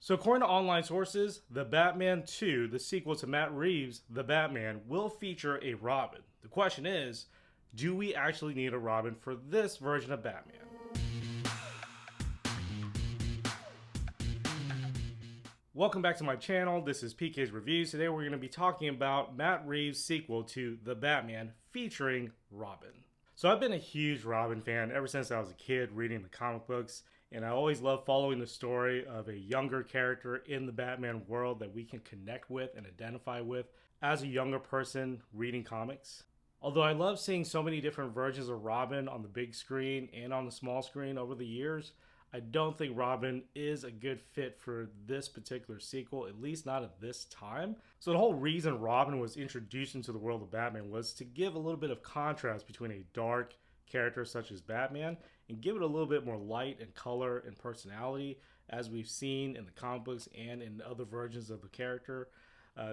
So according to online sources, The Batman 2, the sequel to Matt Reeves' The Batman, will feature a Robin. The question is, do we actually need a Robin for this version of Batman? Welcome back to my channel. This is PK's Reviews. Today we're going to be talking about Matt Reeves' sequel to The Batman featuring Robin. So I've been a huge Robin fan ever since I was a kid reading the comic books, and I always love following the story of a younger character in the Batman world that we can connect with and identify with as a younger person reading comics. Although I love seeing so many different versions of Robin on the big screen and on the small screen over the years, I don't think Robin is a good fit for this particular sequel, at least not at this time. So the whole reason Robin was introduced into the world of Batman was to give a little bit of contrast between a dark character such as Batman and give it a little bit more light and color and personality, as we've seen in the comic books and in other versions of the character.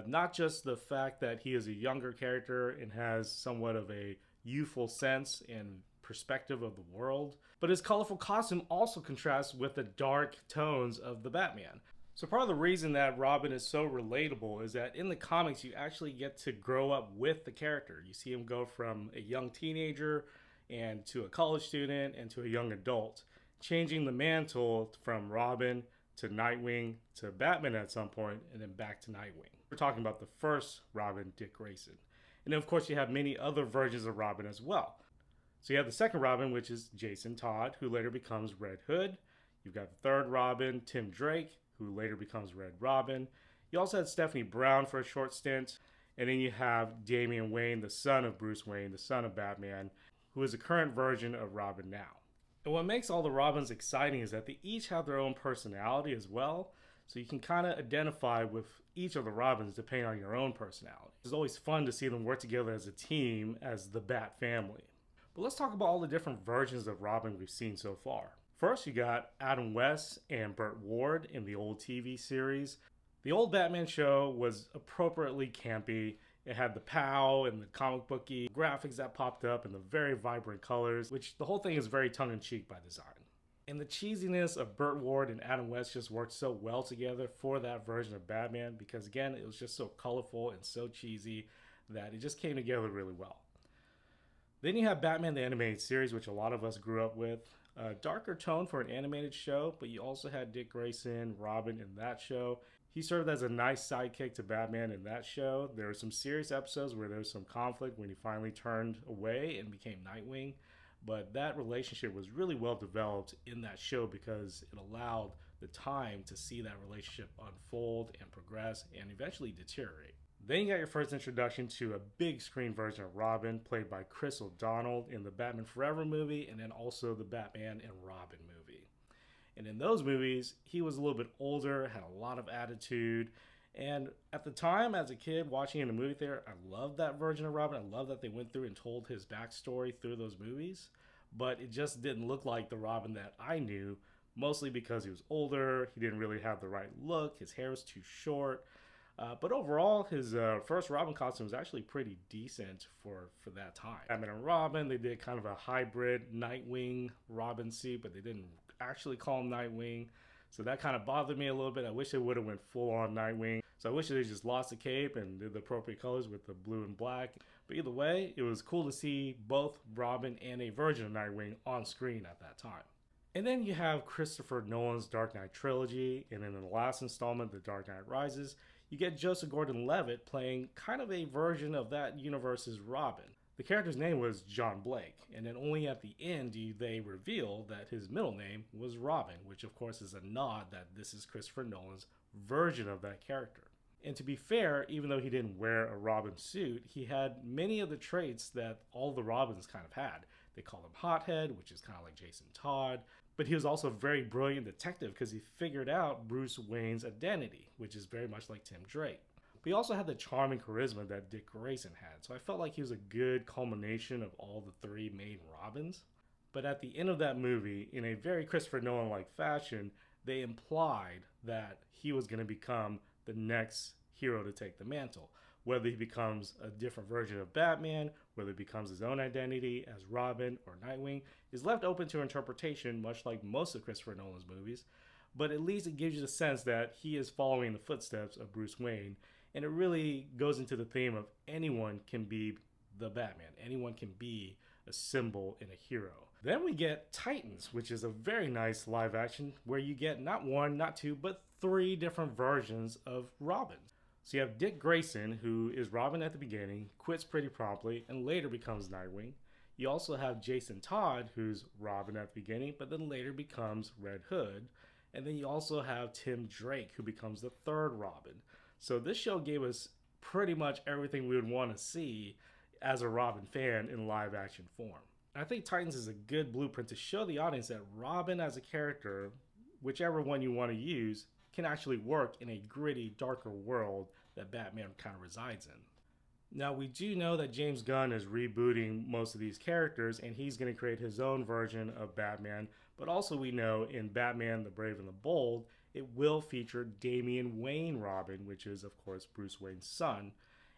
Not just the fact that he is a younger character and has somewhat of a youthful sense and perspective of the world, but his colorful costume also contrasts with the dark tones of the Batman. So part of the reason that Robin is so relatable is that in the comics you actually get to grow up with the character. You see him go from a young teenager and to a college student and to a young adult, changing the mantle from Robin to Nightwing to Batman at some point, and then back to Nightwing. We're talking about the first Robin, Dick Grayson. And then of course you have many other versions of Robin as well. So you have the second Robin, which is Jason Todd, who later becomes Red Hood. You've got the third Robin, Tim Drake, who later becomes Red Robin. You also had Stephanie Brown for a short stint. And then you have Damian Wayne, the son of Bruce Wayne, the son of Batman, who is the current version of Robin now. And what makes all the Robins exciting is that they each have their own personality as well. So you can kind of identify with each of the Robins depending on your own personality. It's always fun to see them work together as a team, as the Bat family. But let's talk about all the different versions of Robin we've seen so far. First, you got Adam West and Burt Ward in the old TV series. The old Batman show was appropriately campy. It had the POW and the comic booky graphics that popped up and the very vibrant colors, which the whole thing is very tongue-in-cheek by design. And the cheesiness of Burt Ward and Adam West just worked so well together for that version of Batman because, again, it was just so colorful and so cheesy that it just came together really well. Then you have Batman the Animated Series, which a lot of us grew up with. A darker tone for an animated show, but you also had Dick Grayson, Robin in that show. He served as a nice sidekick to Batman in that show. There were some serious episodes where there was some conflict when he finally turned away and became Nightwing. But that relationship was really well developed in that show because it allowed the time to see that relationship unfold and progress and eventually deteriorate. Then you got your first introduction to a big screen version of Robin, played by Chris O'Donnell in the Batman Forever movie, and then also the Batman and Robin movie. And in those movies, he was a little bit older, had a lot of attitude, and at the time, as a kid watching in the movie theater, I loved that version of Robin. I loved that they went through and told his backstory through those movies, but it just didn't look like the Robin that I knew, mostly because he was older, he didn't really have the right look, his hair was too short. But overall, his first Robin costume was actually pretty decent for that time. Batman and Robin, they did kind of a hybrid Nightwing Robin suit, but they didn't actually call him Nightwing. So that kind of bothered me a little bit. I wish they would have went full on Nightwing. So I wish they just lost the cape and did the appropriate colors with the blue and black. But either way, it was cool to see both Robin and a version of Nightwing on screen at that time. And then you have Christopher Nolan's Dark Knight trilogy, and then in the last installment, The Dark Knight Rises, you get Joseph Gordon-Levitt playing kind of a version of that universe's Robin. The character's name was John Blake, and then only at the end do they reveal that his middle name was Robin, which of course is a nod that this is Christopher Nolan's version of that character. And to be fair, even though he didn't wear a Robin suit, he had many of the traits that all the Robins kind of had. They call him Hothead, which is kind of like Jason Todd. But he was also a very brilliant detective because he figured out Bruce Wayne's identity, which is very much like Tim Drake. But he also had the charm and charisma that Dick Grayson had, so I felt like he was a good culmination of all the three main Robins. But at the end of that movie, in a very Christopher Nolan-like fashion, they implied that he was going to become the next hero to take the mantle. Whether he becomes a different version of Batman, whether he becomes his own identity as Robin or Nightwing, is left open to interpretation, much like most of Christopher Nolan's movies. but at least it gives you the sense that he is following the footsteps of Bruce Wayne, and it really goes into the theme of anyone can be the Batman. Anyone can be a symbol and a hero. Then we get Titans, which is a very nice live action where you get not one, not two, but 3 different versions of Robin. So you have Dick Grayson, who is Robin at the beginning, quits pretty promptly, and later becomes Nightwing. You also have Jason Todd, who's Robin at the beginning, but then later becomes Red Hood. And then you also have Tim Drake, who becomes the 3rd Robin. So this show gave us pretty much everything we would want to see as a Robin fan in live action form. I think Titans is a good blueprint to show the audience that Robin as a character, whichever one you want to use, can actually work in a gritty, darker world that Batman kind of resides in. Now, we do know that James Gunn is rebooting most of these characters, and he's going to create his own version of Batman, but also we know in Batman the Brave and the Bold, it will feature Damian Wayne Robin, which is, of course, Bruce Wayne's son,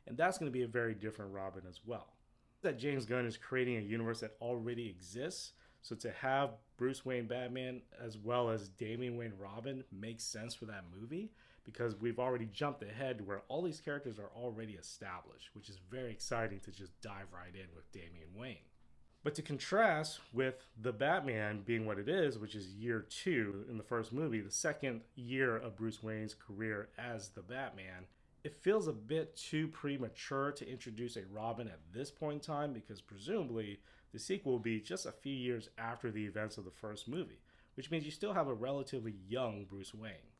and that's going to be a very different Robin as well. That James Gunn is creating a universe that already exists, so to have Bruce Wayne Batman as well as Damian Wayne Robin makes sense for that movie, because we've already jumped ahead to where all these characters are already established, which is very exciting to just dive right in with Damian Wayne. But to contrast with the Batman being what it is, which is year 2 in the first movie, the second year of Bruce Wayne's career as the Batman, it feels a bit too premature to introduce a Robin at this point in time, because presumably the sequel will be just a few years after the events of the first movie, which means you still have a relatively young Bruce Wayne.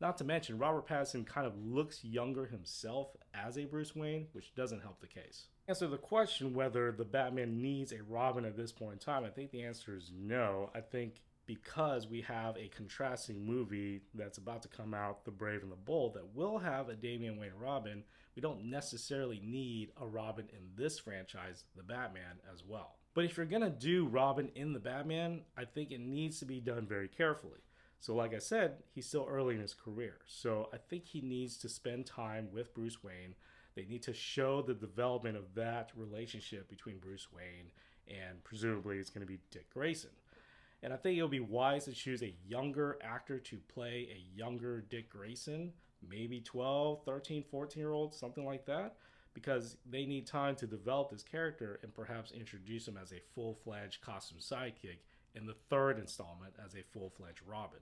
Not to mention, Robert Pattinson kind of looks younger himself as a Bruce Wayne, which doesn't help the case. Answer the question whether the Batman needs a Robin at this point in time, I think the answer is no. I think because we have a contrasting movie that's about to come out, The Brave and the Bold, that will have a Damian Wayne Robin, we don't necessarily need a Robin in this franchise, the Batman, as well. But if you're going to do Robin in the Batman, I think it needs to be done very carefully. So like I said, he's still early in his career. So I think he needs to spend time with Bruce Wayne. They need to show the development of that relationship between Bruce Wayne and presumably it's going to be Dick Grayson. And I think it'll be wise to choose a younger actor to play a younger Dick Grayson, maybe 12, 13, 14-year-old, something like that, because they need time to develop this character and perhaps introduce him as a full-fledged costume sidekick in the 3rd installment as a full-fledged Robin.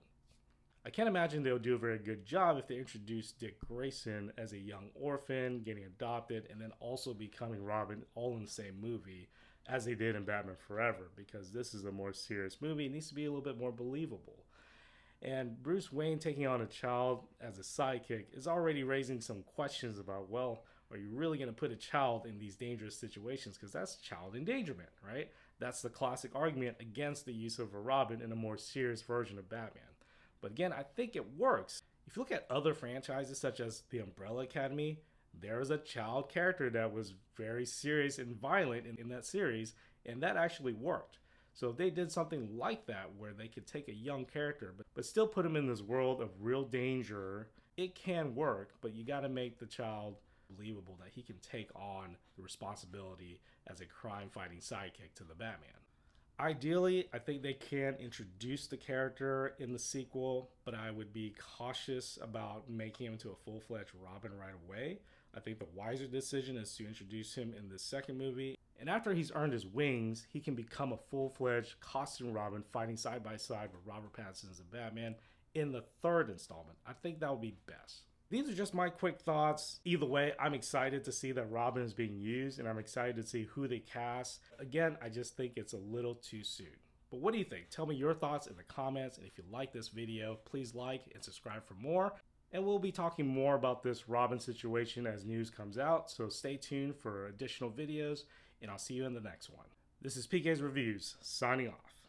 I can't imagine they'll do a very good job if they introduce Dick Grayson as a young orphan, getting adopted, and then also becoming Robin all in the same movie as they did in Batman Forever, because this is a more serious movie. It needs to be a little bit more believable. And Bruce Wayne taking on a child as a sidekick is already raising some questions about, well, are you really going to put a child in these dangerous situations? Because that's child endangerment, right? That's the classic argument against the use of a Robin in a more serious version of Batman. But again, I think it works. If you look at other franchises such as the Umbrella Academy, there was a child character that was very serious and violent in that series, and that actually worked. So if they did something like that where they could take a young character but still put him in this world of real danger, it can work, but you got to make the child believable that he can take on the responsibility as a crime-fighting sidekick to the Batman. Ideally, I think they can introduce the character in the sequel, but I would be cautious about making him into a full-fledged Robin right away. I think the wiser decision is to introduce him in the second movie, and after he's earned his wings, he can become a full-fledged costume Robin fighting side by side with Robert Pattinson as a Batman in the 3rd installment. I think that would be best. These are just my quick thoughts. Either way, I'm excited to see that Robin is being used, and I'm excited to see who they cast. Again, I just think it's a little too soon. But what do you think? Tell me your thoughts in the comments, and if you like this video, please like and subscribe for more. And we'll be talking more about this Robin situation as news comes out, so stay tuned for additional videos, and I'll see you in the next one. This is PK's Reviews, signing off.